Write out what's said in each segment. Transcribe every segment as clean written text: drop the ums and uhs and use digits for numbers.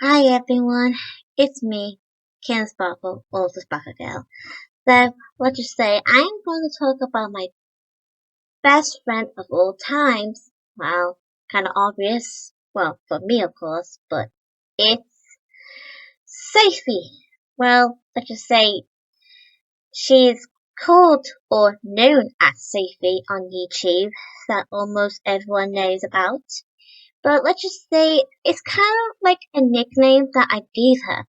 Hi everyone, it's me, Ken Sparkle, also Sparkle Girl. So, what you say, I'm going to talk about my best friend of all times. Well, kinda obvious. Well, for me of course, but it's Sophie. Well, let's just say she's called or known as Sophie on YouTube that almost everyone knows about. But let's just say it's kind of like a nickname that I gave her.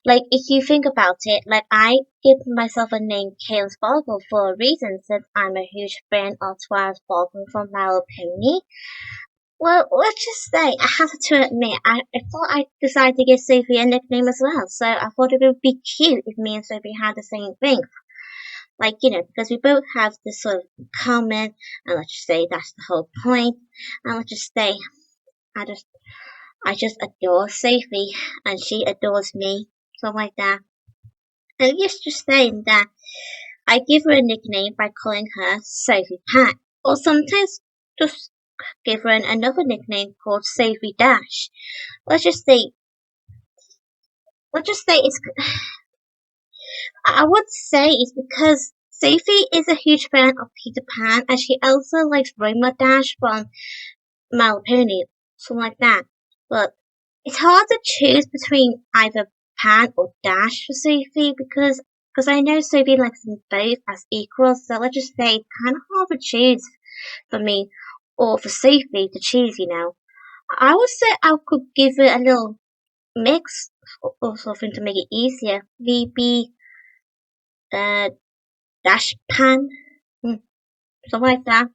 Like, if you think about it, like, I gave myself a name Kale Sparkle for a reason, since I'm a huge fan of Twilight Sparkle from My Little Pony. Well, let's just say, I have to admit, I thought I decided to give Sophie a nickname as well, so I thought it would be cute if me and Sophie had the same thing. Like, because we both have this sort of common, and let's just say that's the whole point, and let's just say, I just I just adore Sophie, and she adores me, something like that. And yes, just saying that I give her a nickname by calling her Sophie Pat, or sometimes just give her another nickname called Sophie Dash. Let's just say, it's. I would say it's because Sophie is a huge fan of Peter Pan, and she also likes Roma Dash from My Little Pony, something like that. But it's hard to choose between either Pan or Dash for Sophie because I know Sophie likes them both as equals, so let's just say it's kind of hard to choose for me or for Sophie to choose. I would say I could give it a little mix or something to make it easier. Maybe uh, Dash Pan, hmm, something like that.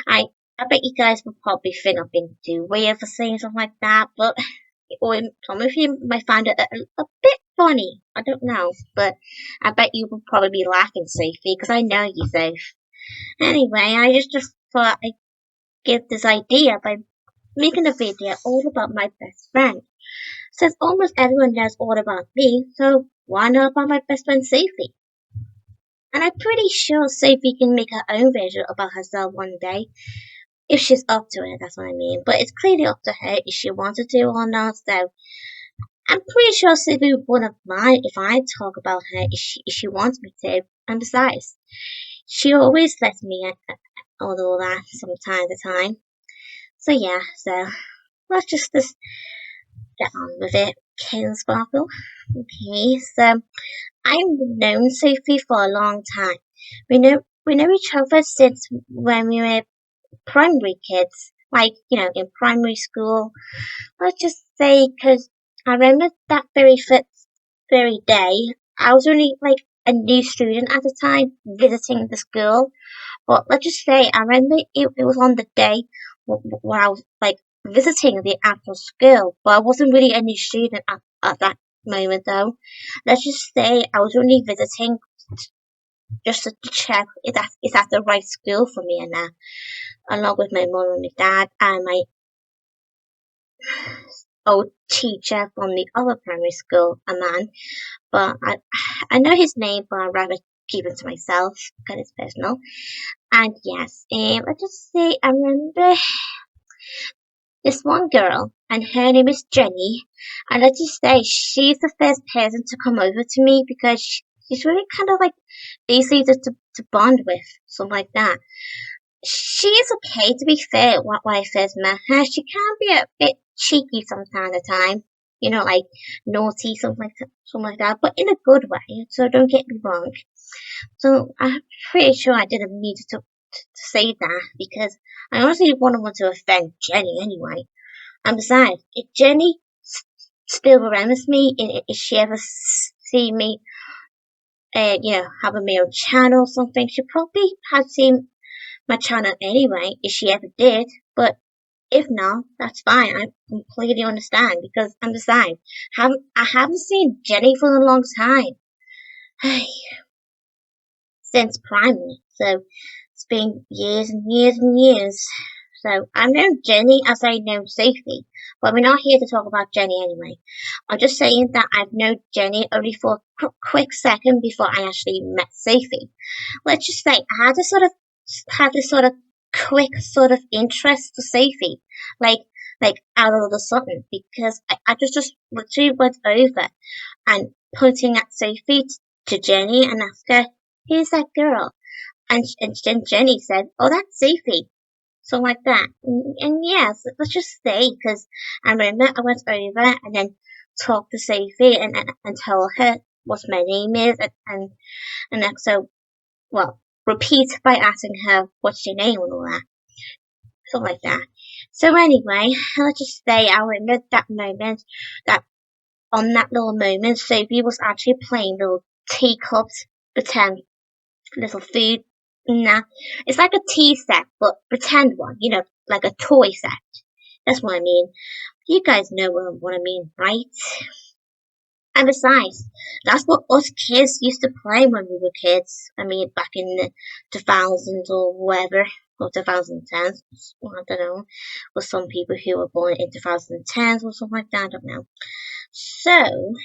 I I bet you guys would probably think I've been too weird for saying something like that, but or some of you might find it a bit funny. I don't know, but I bet you will probably be laughing, Sophie, because I know you, Soph. Anyway, I just thought I'd give this idea by making a video all about my best friend. Since almost everyone knows all about me, so why not about my best friend Sophie? And I'm pretty sure Sophie can make her own video about herself one day, if she's up to it, that's what I mean. But it's clearly up to her if she wants to do or not, so I'm pretty sure Sophie wouldn't mind if I talk about her if she wants me to. And besides, she always lets me all that from time to time. So yeah, let's just get on with it. Kale Sparkle. Okay, so I've known Sophie for a long time. We know each other since when we were primary kids, like in primary school. Let's just say, because I remember that very day. I was only like a new student at the time visiting the school. But let's just say I remember it was on the day when I was like visiting the actual school, but I wasn't really a new student at that moment though. Let's just say I was only visiting just to check if that's the right school for me and that, along with my mom and my dad and my old teacher from the other primary school, a man. But I know his name, but I'd rather keep it to myself because it's personal. And yes, let's just say I remember this one girl, and her name is Jenny. And let's just say she's the first person to come over to me because she's really kind of like easy to bond with, something like that. She is okay, to be fair, when I first met her. She can be a bit cheeky from time to time, like naughty, something like that, but in a good way, so don't get me wrong. So I'm pretty sure I didn't need to say that because I honestly wouldn't want to offend Jenny anyway. And besides, if Jenny still remembers me, if she ever see me, having my own channel or something, she probably has seen my channel anyway, if she ever did. But if not, that's fine. I completely understand because, and besides, I haven't seen Jenny for a long time. Since primary, so it's been years and years and years. So I've known Jenny as I know Sophie, but we're not here to talk about Jenny anyway. I'm just saying that I've known Jenny only for a quick second before I actually met Sophie. Let's just say I had this sort of quick sort of interest for Sophie. Like like out of the sudden, because I just literally went over and pointing at Sophie to Jenny and asked her, "Who's that girl?" And Jenny said, "Oh, that's Sophie." So like that. And yes, let's just say, because I remember I went over and then talked to Sophie and told her what my name is and then so, well, repeat by asking her what's your name and all that. So like that. So anyway, let's just say I remember that moment, that on that little moment, Sophie was actually playing little teacups, pretend little food. Nah, it's like a tea set, but pretend one, like a toy set. That's what I mean. You guys know what I mean, right? And besides, that's what us kids used to play when we were kids. I mean, back in the 2000s or whatever, or 2010s. I don't know. Or some people who were born in 2010s or something like that. I don't know. So,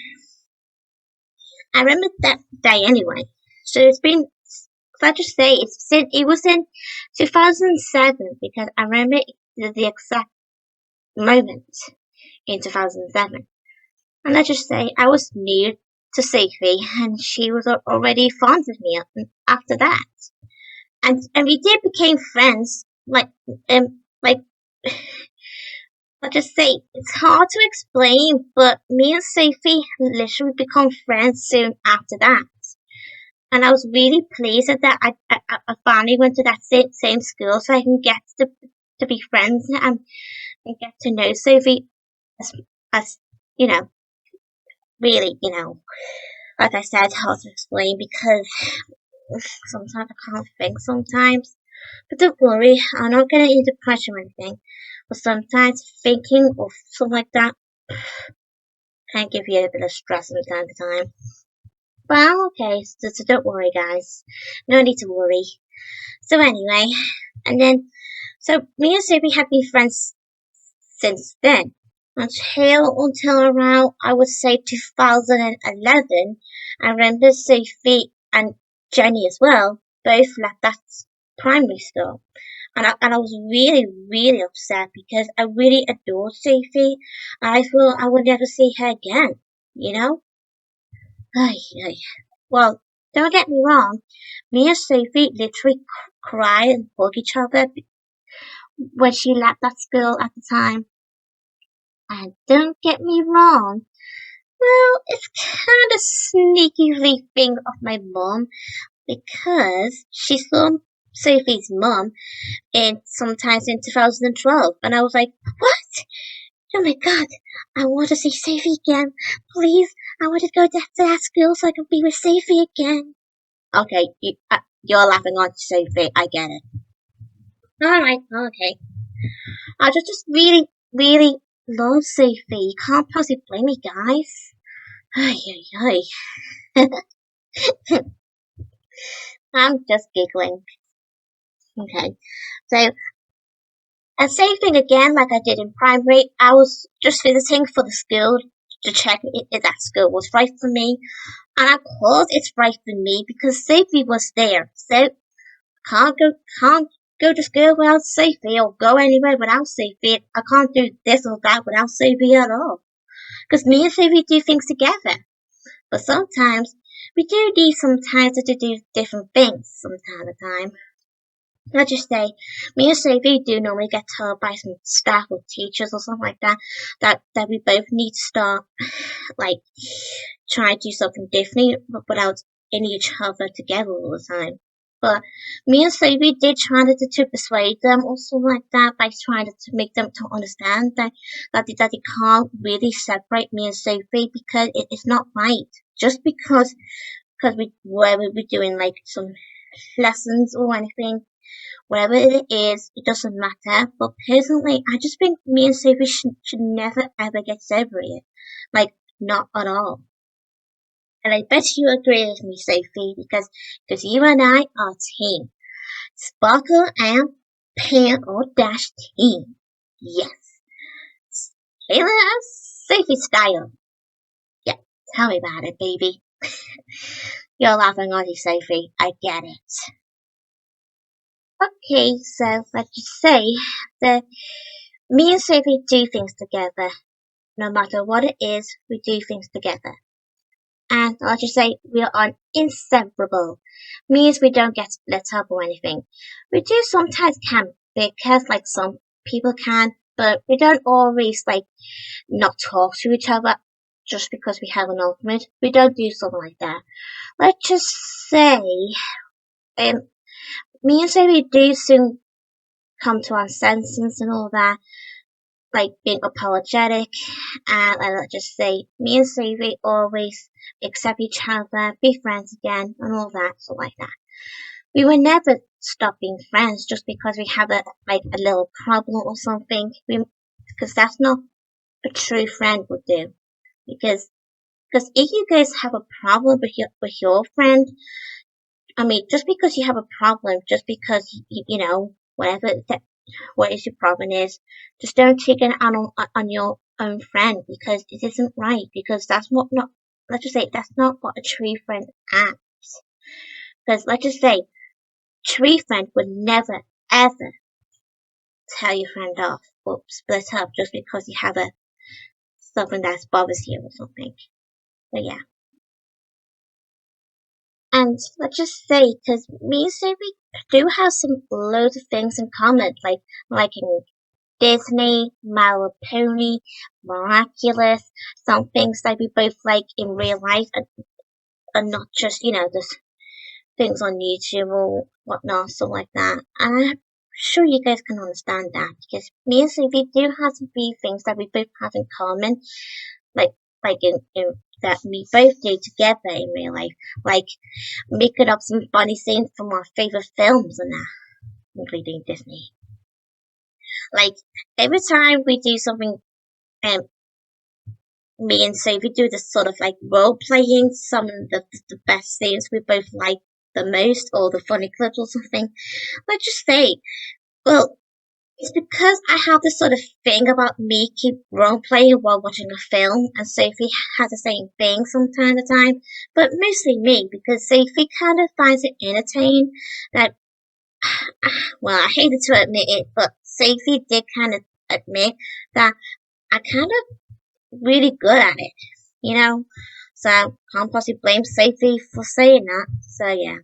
I remember that day anyway. So it's been, let's just say it was in 2007 because I remember the exact moment in 2007. And let's just say I was new to Sophie and she was already fond of me after that. And we did become friends, like, let's just say it's hard to explain, but me and Sophie literally become friends soon after that. And I was really pleased that I finally went to that same school so I can get to be friends and get to know Sophie as you know, really, like I said, hard to explain because sometimes I can't think sometimes. But don't worry, I'm not getting into depression or anything. But sometimes thinking of something like that can give you a bit of stress from time to time. But I'm okay, so don't worry, guys. No need to worry. So anyway, and then, so me and Sophie have been friends since then. Until around, I would say 2011, I remember Sophie and Jenny as well both left that primary school. And I was really, really upset because I really adored Sophie. I thought I would never see her again, you know? Ay, ay. Well, don't get me wrong, me and Sophie literally cried and hugged each other when she left that school at the time. And don't get me wrong, well, it's kind of sneaky thing of my mom because she saw Sophie's mom in sometimes in 2012, and I was like, what? Oh my god, I want to see Sophie again. Please, I want to go to that school so I can be with Sophie again. Okay, you're laughing on Sophie. I get it. All right, okay. I just really, really love Sophie. You can't possibly blame me, guys. Ay, ay, ay. I'm just giggling. Okay. So, and same thing again, like I did in primary. I was just visiting for the school to check if that school was right for me. And of course, it's right for me because Sophie was there. So, can't go to school without Sophie or go anywhere without Sophie. I can't do this or that without Sophie at all. Because me and Sophie do things together. But sometimes we do need sometimes to do different things from time to time. Let's just say, me and Sophie do normally get told by some staff or teachers or something like that, that we both need to start, like, trying to do something different without in each other together all the time. But me and Sophie did try to persuade them or something like that by trying to make them to understand that they can't really separate me and Sophie because it's not right. Just because we're doing like some lessons or anything, whatever it is, it doesn't matter. But personally, I just think me and Sophie should never ever get separated. Like, not at all. And I bet you agree with me, Sophie, because you and I are a team. Sparkle and Pan or Dash team. Yes. Taylor Sophie style. Yeah, tell me about it, baby. You're laughing on you, Sophie. I get it. Okay, so let's just say that Me and Sophie do things together. No matter what it is, we do things together. And I'll just say we are inseparable. Means we don't get split up or anything. We do sometimes can because like some people can, but we don't always like not talk to each other just because we have an argument. We don't do something like that. Let's just say, um, me and Sophie do soon come to our senses and all that, like being apologetic, and let's just say, me and Sophie always accept each other, be friends again, and all that, so like that. We will never stop being friends just because we have a little problem or something. Because that's not a true friend would do. Because if you guys have a problem with your friend, I mean, just because you have a problem, just because you know whatever that what is your problem is, just don't take it on your own friend because it isn't right. Because that's what not. Let's just say that's not what a true friend acts. Because let's just say true friend would never ever tell your friend off or split up just because you have a something that bothers you or something. So yeah. And let's just say, because me and Sophie do have some loads of things in common, like liking Disney, My Little Pony, Miraculous, some things that we both like in real life and not just, just things on YouTube or whatnot, something like that. And I'm sure you guys can understand that because me and Sophie do have some few things that we both have in common, like in that we both do together in real life, like making up some funny scenes from our favorite films and that, including Disney. Like every time we do something, um, me and Sophie do this sort of like role playing some of the best scenes we both like the most, or the funny clips or something. Let's just say, well, it's because I have this sort of thing about me keep role playing while watching a film, and Sophie has the same thing from time to time, but mostly me because Sophie kind of finds it entertaining that, well, I hated to admit it, but Sophie did kind of admit that I kind of really good at it, you know? So can't possibly blame Sophie for saying that. So yeah.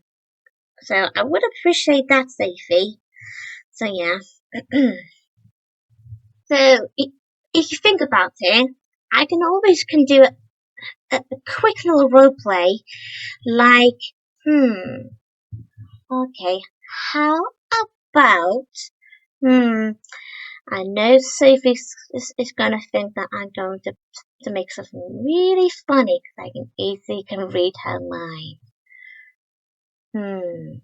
So I would appreciate that, Sophie. So yeah. So if you think about it, I can do a quick little role play, like, okay, how about, hmm, I know Sophie is gonna think that I'm going to make something really funny because I can easily can read her mind. Hmm.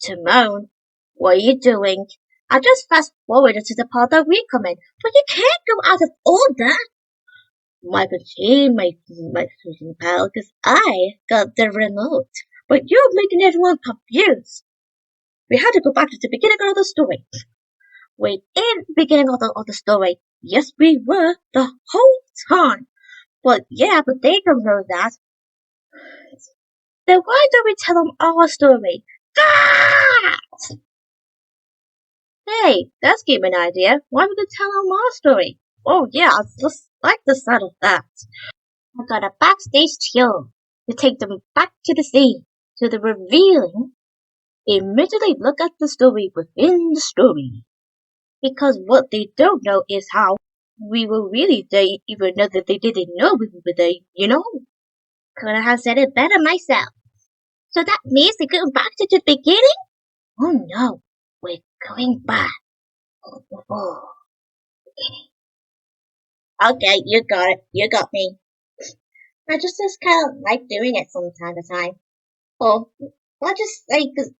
Timon, what are you doing? I just fast forwarded to the part that we come in, but you can't go out of order. My machine might freaking pal, because I got the remote. But you're making everyone confused. We had to go back to the beginning of the story. Wait, in the beginning of the story. Yes, we were the whole time. But yeah, but they don't know that. Then why don't we tell them our story? Ah! Hey, that's gave me an idea. Why don't we tell them our story? Oh yeah, I just like the sound of that. I got a backstage tour to take them back to the scene, to the revealing. Immediately look at the story within the story. Because what they don't know is how we were really there, even though that they didn't know we were there, you know? Couldn't have said it better myself. So that means we're going back to the beginning? Oh no, we're going back. Oh. Okay, you got it. You got me. I just kind of like doing it from time to time. Or, I'll just say, cause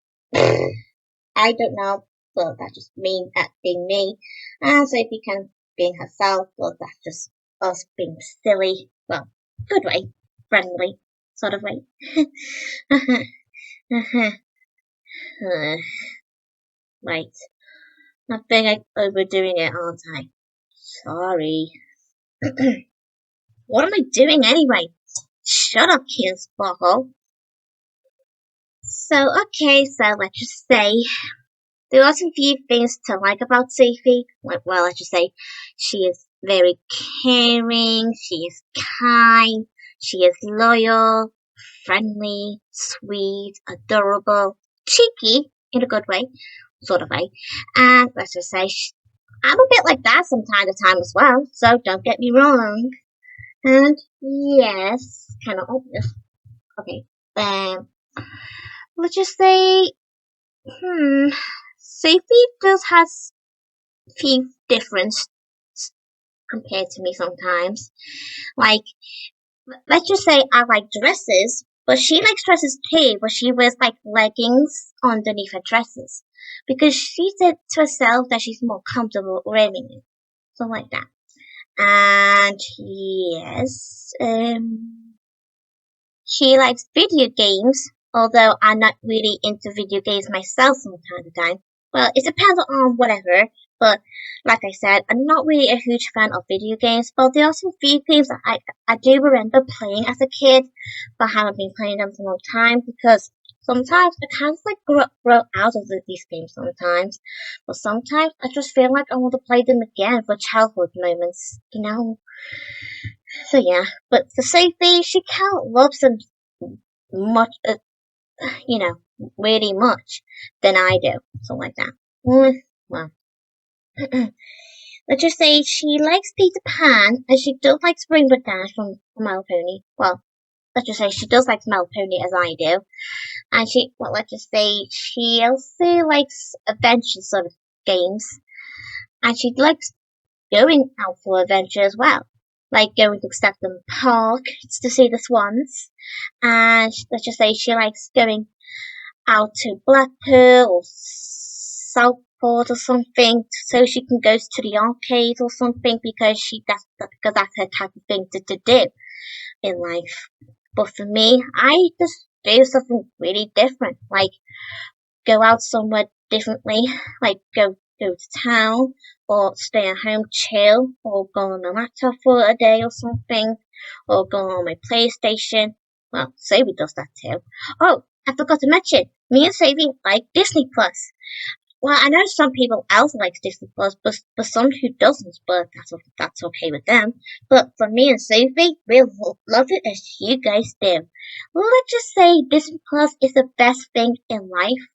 I don't know, but that's just me being me. And so if you can being herself, well, that's just us being silly. Well, good way. Friendly, sort of way. Right. I think I'm overdoing it, aren't I? Sorry. What am I doing anyway? Shut up, King Sparkle. So, okay, so let's just say there are some few things to like about Sophie. Like, well, I should say, she is very caring, she is kind, she is loyal, friendly, sweet, adorable, cheeky in a good way, sort of way. And let's just say, I'm a bit like that from time to time as well, so don't get me wrong. And yes, kind of obvious. Okay, um, let's just say, Sophie does has few differences compared to me sometimes. Like, let's just say I like dresses, but she likes dresses too, but she wears like leggings underneath her dresses. Because she said to herself that she's more comfortable wearing it. Something like that. And yes, she likes video games, although I'm not really into video games myself from time to time. Well, it depends on whatever, but like I said, I'm not really a huge fan of video games, but there are some video games that I do remember playing as a kid, but haven't been playing them for a long time because sometimes I kind of like grow out of these games sometimes, but sometimes I just feel like I want to play them again for childhood moments, you know? So yeah, but for Sophie, she can't love them much, you know, really much than I do. Something like that. Well, let's just say she likes Peter Pan and she does like Rainbow Dash from My Little Pony. Well, let's just say she does like My Little Pony as I do. And let's just say she also likes adventure sort of games. And she likes going out for adventure as well. Like going to Stepton Park to see the swans. And let's just say she likes going out to Blackpool or Southport or something so she can go to the arcade or something because that's her type of thing to do in life. But for me, I just do something really different, like go out somewhere differently, like go to town or stay at home chill or go on my laptop for a day or something or go on my PlayStation. Well, Sophie does that too. Oh, I forgot to mention, me and Sophie like Disney Plus. Well, I know some people else likes Disney Plus, but some who doesn't, but that's okay with them. But for me and Sophie, we love it as you guys do. Let's just say Disney Plus is the best thing in life,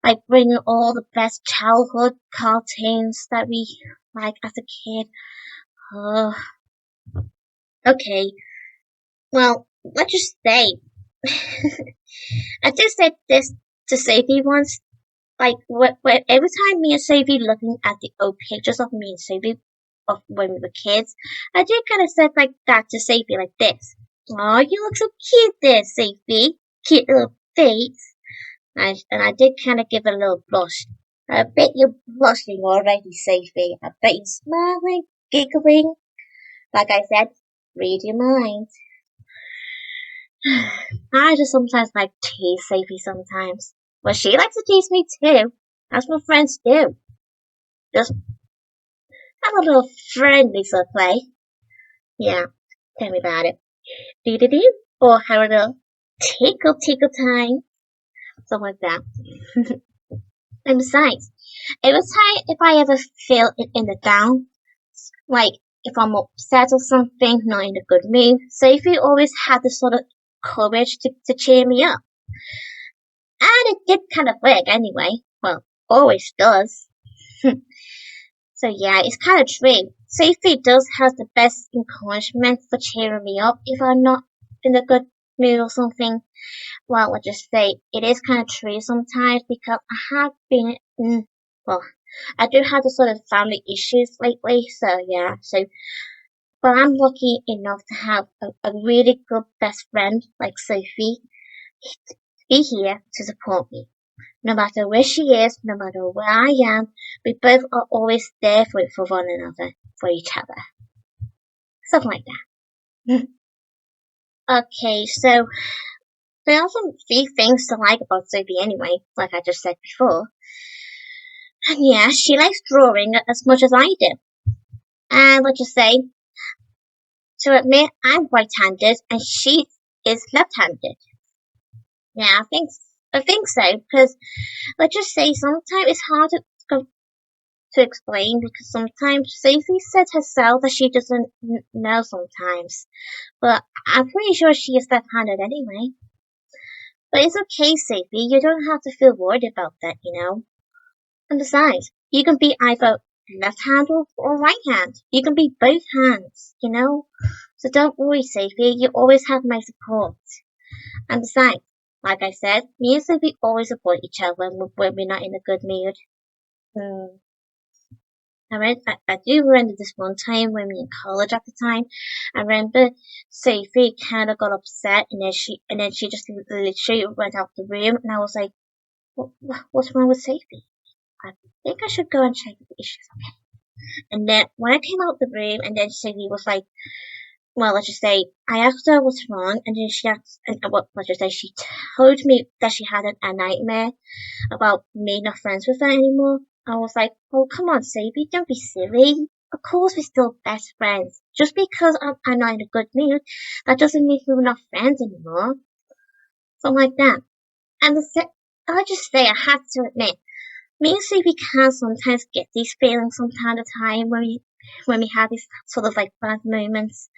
like bringing all the best childhood cartoons that we like as a kid. Oh, okay. Well, let's just say, I just said this to Sophie once. Like, every time me and Sophie looking at the old pictures of me and Sophie of when we were kids, I did kind of said like that to Sophie like this. Oh, you look so cute there, Sophie. Cute little face. And I did kind of give a little blush. I bet you're blushing already, Sophie. I bet you're smiling, giggling. Like I said, read your mind. I just sometimes like tease Sophie sometimes. Well, she likes to tease me too. That's what friends do. Just have a little friendly sort of play. Yeah, tell me about it. Do. Or have a little tickle time. Something like that. And besides, every time if I ever feel in the down, like if I'm upset or something, not in a good mood, Sophie always had the sort of courage to cheer me up. And it did kind of work anyway. Well, always does. So yeah, it's kind of true. Sophie does have the best encouragement for cheering me up if I'm not in a good mood or something. Well, let's just say it is kind of true sometimes because I have been, well, I do have the sort of family issues lately. So yeah, but I'm lucky enough to have a really good best friend like Sophie to be here to support me. No matter where she is, no matter where I am, we both are always there for one another, for each other. Something like that. Okay, so there are some few things to like about Sophie anyway, like I just said before. And yeah, she likes drawing as much as I do. And let's just say, to admit, I'm right-handed and she is left-handed. Yeah, I think I think so, because let's just say sometimes it's hard to explain because sometimes Sophie said herself that she doesn't know sometimes, but I'm pretty sure she is left-handed anyway. But it's okay, Sophie. You don't have to feel worried about that, you know. And besides, you can be either left hand or right hand. You can be both hands, you know. So don't worry, Sophie. You always have my support. And besides, like I said, me and Sophie always support each other when we're not in a good mood. Hmm. I do remember this one time when we were in college at the time. I remember Sophie kind of got upset, and then she just literally went out the room, and I was like, what's wrong with Sophie? I think I should go and check if she's okay. And then when I came out the room, and then Sophie was like, well, let's just say I asked her what's wrong, and then she asked, and what let's just say she told me that she had a nightmare about me not friends with her anymore. I was like, oh, come on, Sophie, don't be silly. Of course we're still best friends. Just because I'm not in a good mood, that doesn't mean we're not friends anymore. Something like that. And I just say, I have to admit, me and Sophie can sometimes get these feelings from time to time when we have these sort of like bad moments.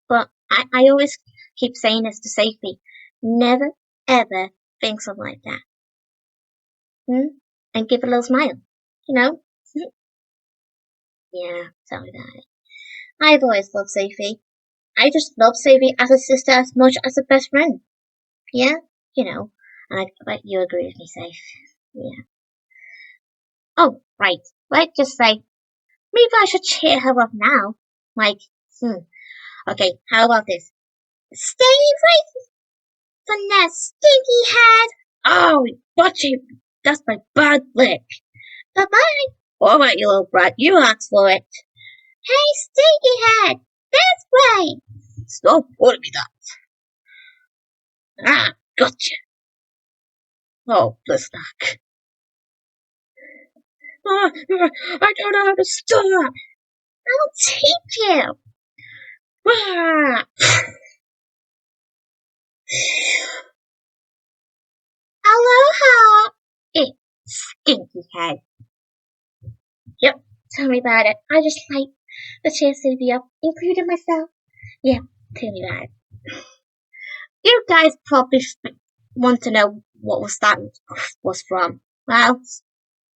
But I always keep saying this to Sophie, never ever think something like that. And give a little smile. You know? Yeah, tell me about it. I've always loved Sophie. I just love Sophie as a sister as much as a best friend. Yeah? You know. And I bet you agree with me, Soph. Yeah. Oh, right. Let's just say, maybe I should cheer her up now. Like, okay, how about this? Stay right from that stinky head! Oh, got you! That's my bad lick. Bye-bye! Alright, you little brat, you asked for it. Hey, stinky head! This way! Stop calling me that. Ah, gotcha. Oh, Blistack. Oh, I don't know how to stop. I'll teach you. Ah. Aloha! Stinky head. Yep, tell me about it. I just like the cheer Sophie up, including myself. Yeah, tell me about it. You guys probably want to know what was from. Well, it's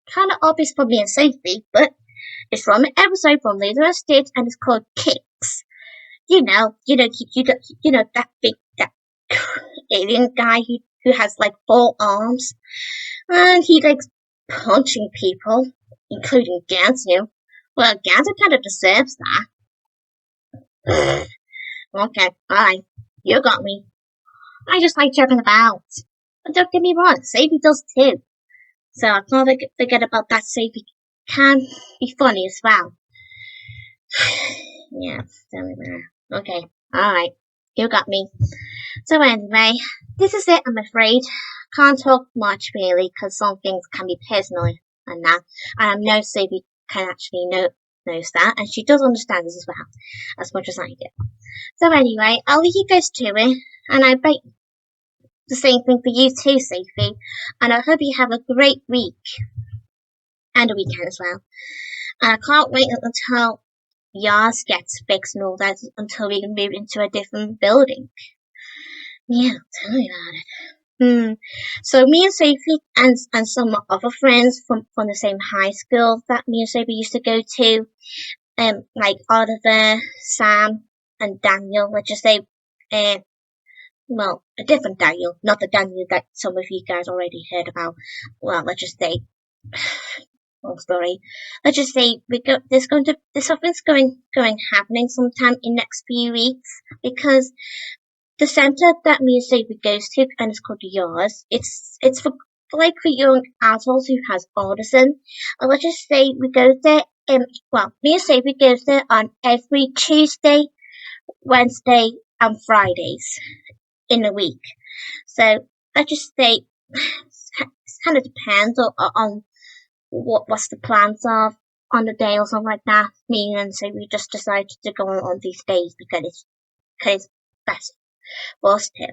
kind of obvious for me and Sophie, but it's from an episode from Laser State, and it's called Kicks. You know that alien guy who has like 4 arms, and he likes punching people, including Gansu. Well, Gansu kind of deserves that. Okay, alright, you got me. I just like joking about. But don't get me wrong, Sophie does too. So I can't forget about that. Sophie can be funny as well. Yeah, tell me that. Okay, alright, you got me. So anyway, this is it, I'm afraid. Can't talk much really, because some things can be personal and that. And I know Sophie can actually knows that, and she does understand this as well, as much as I do. So anyway, I'll leave you guys to it, and I bet the same thing for you too, Sophie. And I hope you have a great week and a weekend as well. And I can't wait until yours gets fixed and all that until we can move into a different building. Yeah, tell me about it. So me and Sophie and some other friends from the same high school that me and Sophie used to go to, like Oliver, Sam, and Daniel, let's just say, well, a different Daniel, not the Daniel that some of you guys already heard about. Well, let's just say, long story. Let's just say there's something's going happening sometime in next few weeks, because the center that me and Sophie goes to, and it's called yours. It's for like for young adults who has autism. And let's just say we go there. Well, me and Sophie goes there on every Tuesday, Wednesday, and Fridays in a week. So let's just say it kind of depends on what's the plans of on the day or something like that. Me and Sophie just decided to go on these days because it's best for us to.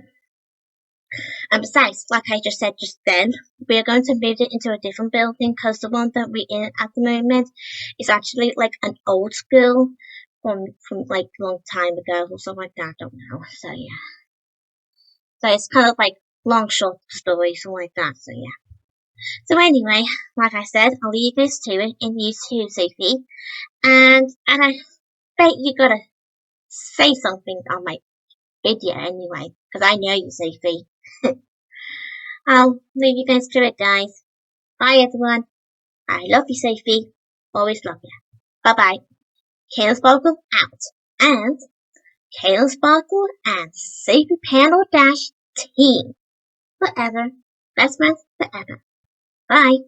And besides, like I just said just then, we are going to move it into a different building because the one that we're in at the moment is actually like an old school from like a long time ago or something like that. I don't know. So yeah. So it's kind of like long short story, something like that. So yeah. So anyway, like I said, I'll leave this to it and you too, Sophie. And I bet you gotta say something on my video anyway, because I know you, Sophie. I'll leave you guys to it, guys. Bye, everyone. I love you, Sophie. Always love you. Bye bye. Kale Sparkle out. And Kale Sparkle and Sophie Panel Dash Team. Forever. Best friends forever. Bye.